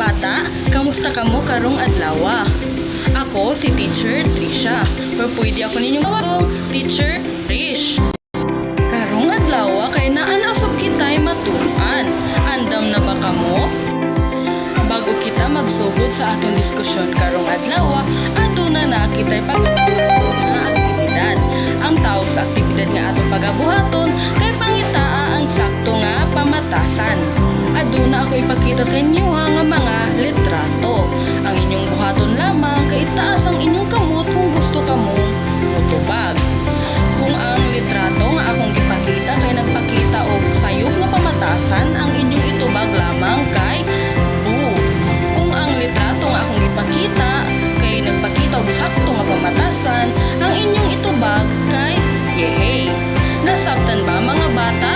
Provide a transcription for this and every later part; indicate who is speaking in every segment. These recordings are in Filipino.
Speaker 1: bata, kamusta kamo karong adlaw? Ako si Teacher Trisha. Pero pwede ako ninyong tawag Teacher Trish. Karong adlaw kay naan usab kita'y matuan. Andam na ba kamo? Bago kita magsugod sa atong diskusyon karong adlaw, aduna na kita'y pag-usapan nga aktibidad. Ang tawag sa aktibidad nga atong pagabuhaton kay pangitaa ang sakto nga pamatasan. Aduna ako ipakita sa inyo nga mga litrato. Ang inyong buhaton lamang kay itaas ang inyong kamot kung gusto kamo mutubag. Kung ang litrato nga akong ipakita kay nagpakita og sayop nga pamatasan, ang inyong itubag lamang kay bu. Kung ang litrato nga akong ipakita kay nagpakita og sakto nga pamatasan, ang inyong itubag kay yehey. Nasabtan ba mga bata?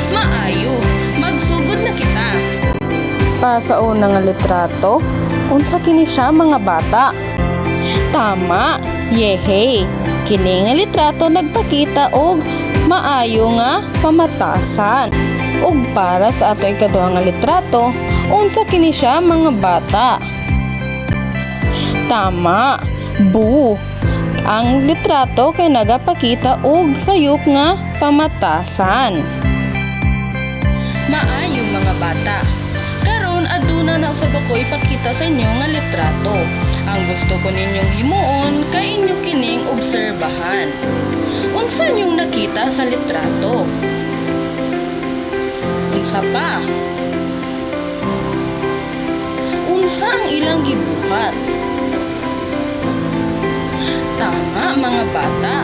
Speaker 1: Maayo, magsugod na kita.
Speaker 2: Pa sa unang nga litrato, unsa kini siya mga bata? Tama, yehey. Kini nga litrato nagpakita og maayo nga pamatasan. Ug para sa ato ikaduha nga litrato, unsa kini siya mga bata? Tama, bu. Ang litrato kay nagapakita og sayop nga pamatasan.
Speaker 1: Maayo mga bata. Karon aduna na usab ako ipakita sa inyo nga litrato. Ang gusto ko ninyong himuon kay inyo kining obserbahan. Unsa inyong nakita sa litrato? Unsa pa? Unsa ang ilang gibuhat? Tama mga bata.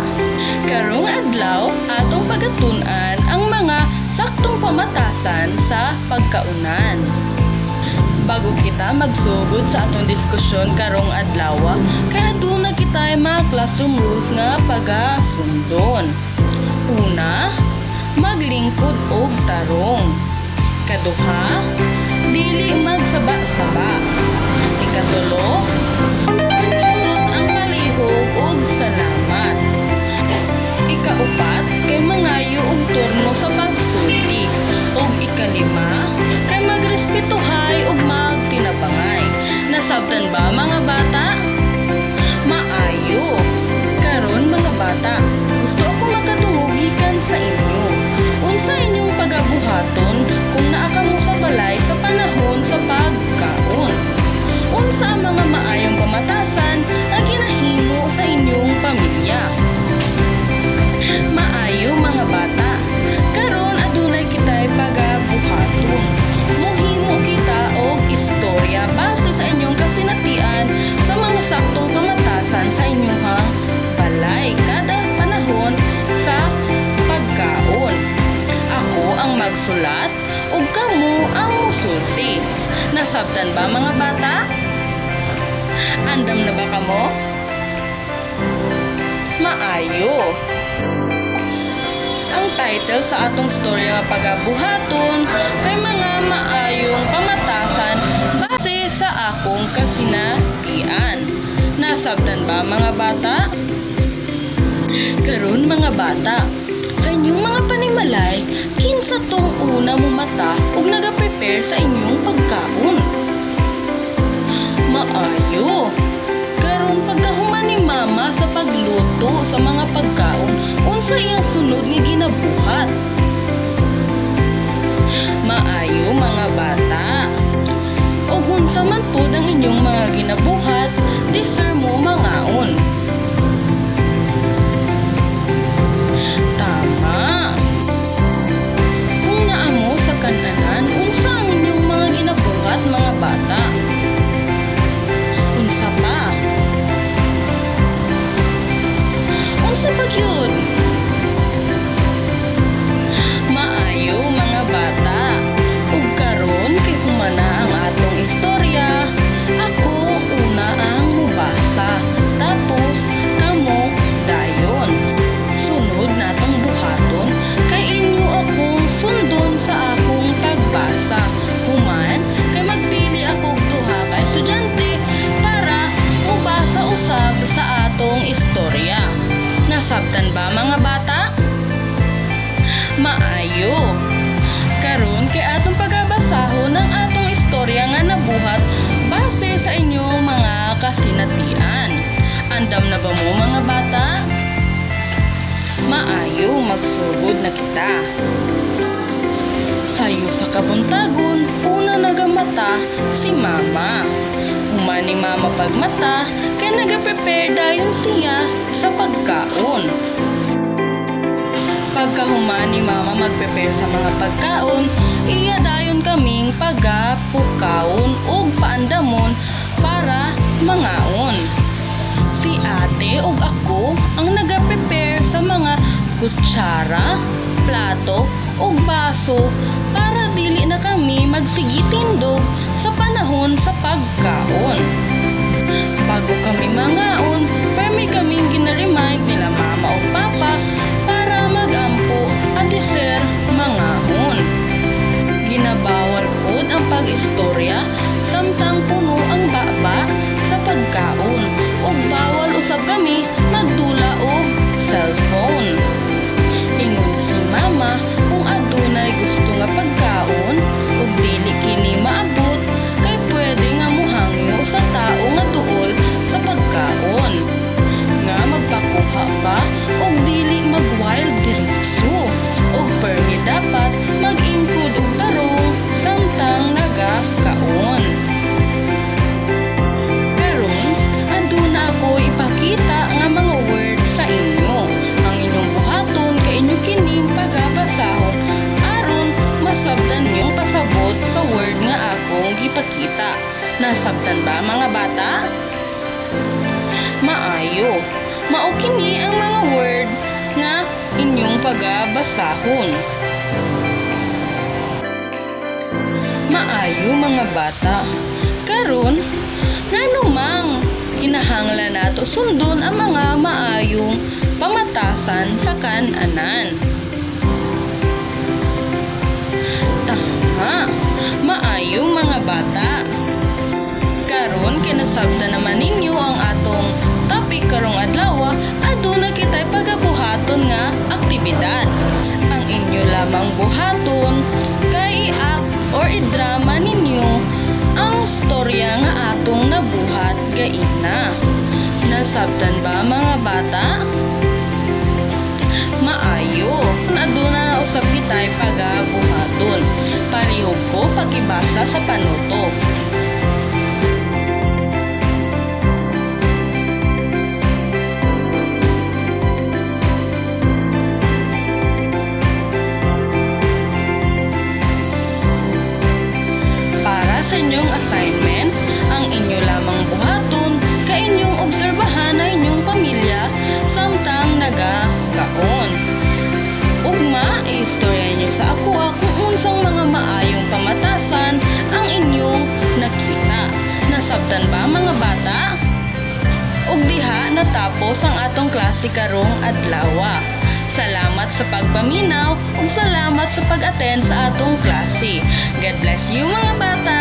Speaker 1: Karong adlaw atong pagatun-an ang mga saktong pamatasan sa pagkaunan. Bago kita magsugod sa atong diskusyon karong adlaw, kaya aduna kita mga classroom rules nga pagasundon. Una, maglingkod og tarong. Kaduha, dili magsaba-saba. Ikatulo, itot ang palihog og salamat. Ikaupat, kay mangayo og turno sa pagsulti. Og ikalima, kay magrespetuhay og magtinabangay. Nasabtan ba mga bata? Maayo. Karon mga bata, gusto ako makatungog gikan sa inyo. Unsa inyong pagabuhaton kung naa kamo sa balay sa panahon sa pagkaon? Unsa ang mga maayong pamatasan nga ginahimo sa inyong pamilya? Maayo mga bata. Karon adunay kitay pagabuhaton. Mohimo kita og istorya base sa inyong kasinatian sa mga saktong pamatasan sa inyong balay kada panahon sa pagkaon. Ako ang magsulat ug kamo ang musulti. Nasabtan ba mga bata? Andam na ba kamo? Maayo. Ang title sa atong storya pagabuhaton kay mga maayong pamatasan base sa akong kasinatian. Nasabtan ba mga bata? Karon mga bata, sa inyong mga panimalay, kinsa tong una mo mata ug naga-prepare sa inyong pagkaon? Maayo. Karon pagkahuman ni mama sa pagluto sa mga pagkaon, unsa iyang sunod nga ginabuhat? Maayo mga bata. O unsa man pod ang inyong mga ginabuhat, deserve mo mangaon. Tama. Kung naamo sa kananan, unsa ang inyong mga ginabuhat mga bata? Unsa pa? Unsa pa gyud? Maayo mga bata. Ug karon ba mo mga bata? Maayo magsugod na kita. Sayo sa kabuntagon, una nagamata si mama. Humani mama pagmata, kaya nagaprepare dayon siya sa pagkaon. Pagkahumani mama magprepare sa mga pagkaon, iya dayon kaming pagapukaon o paandamon para mangaon. Si ate o ako ang nagaprepare sa mga kutsara, plato o baso para dili na kami magsigitindog sa panahon sa pagkaon. Bago kami mangaon, permi kaming ginaremind nila mama o papa para magampo at deser mangaon. Ginabawal pod ang pag-istorya samtang puno ang baba sa pagkaon ug bawal usab kami magdula og cellphone. Ingon si mama kung adunay gusto nga pagkaon ug dili kini maabot kay pwede nga mohangyo sa tao nga duol sa pagkaon. Nga magpakuha pa ug dili mag-wild diretso ug permi dapat mag-ingkod og tarong samtang nagakaon. Karon aduna ako ipakita nga mga word sa inyo. Ang inyong buhaton kay inyo kining pagabasahon aron masabtan niyong pasabot sa word nga akong gipakita. Nasabtan ba mga bata? Maayo. Mao kini ang mga word nga inyong pagabasahon. Maayo mga bata. Karon ngano mang kinahanglan nato sundon ang mga maayong pamatasan sa kan-anan. Tama. Maayo mga bata. Karon kinasabta naman ninyo ang atong topic karong adlaw, aduna kitay pagabuhaton nga aktibidad. Ang inyo lamang buhaton kay i-act or i-drama ninyo ang storya nga atong nabuhat gaina. Nasabtan ba mga bata? Maayo. Aduna na usab kitay pagabuhaton. Parihog ko pagibasa sa panuto. Sa inyong assignment, ang inyo lamang buhaton kay inyong obserbahan na inyong pamilya samtang nagakaon. Ugma, i-istorya niyo sa ako kung unsang mga maayong pamatasan ang inyong nakita. Nasabtan ba mga bata? Ug diha natapos ang atong klase karong adlaw. Salamat sa pagpaminaw ug salamat sa pag-attend sa atong klase. God bless you mga bata!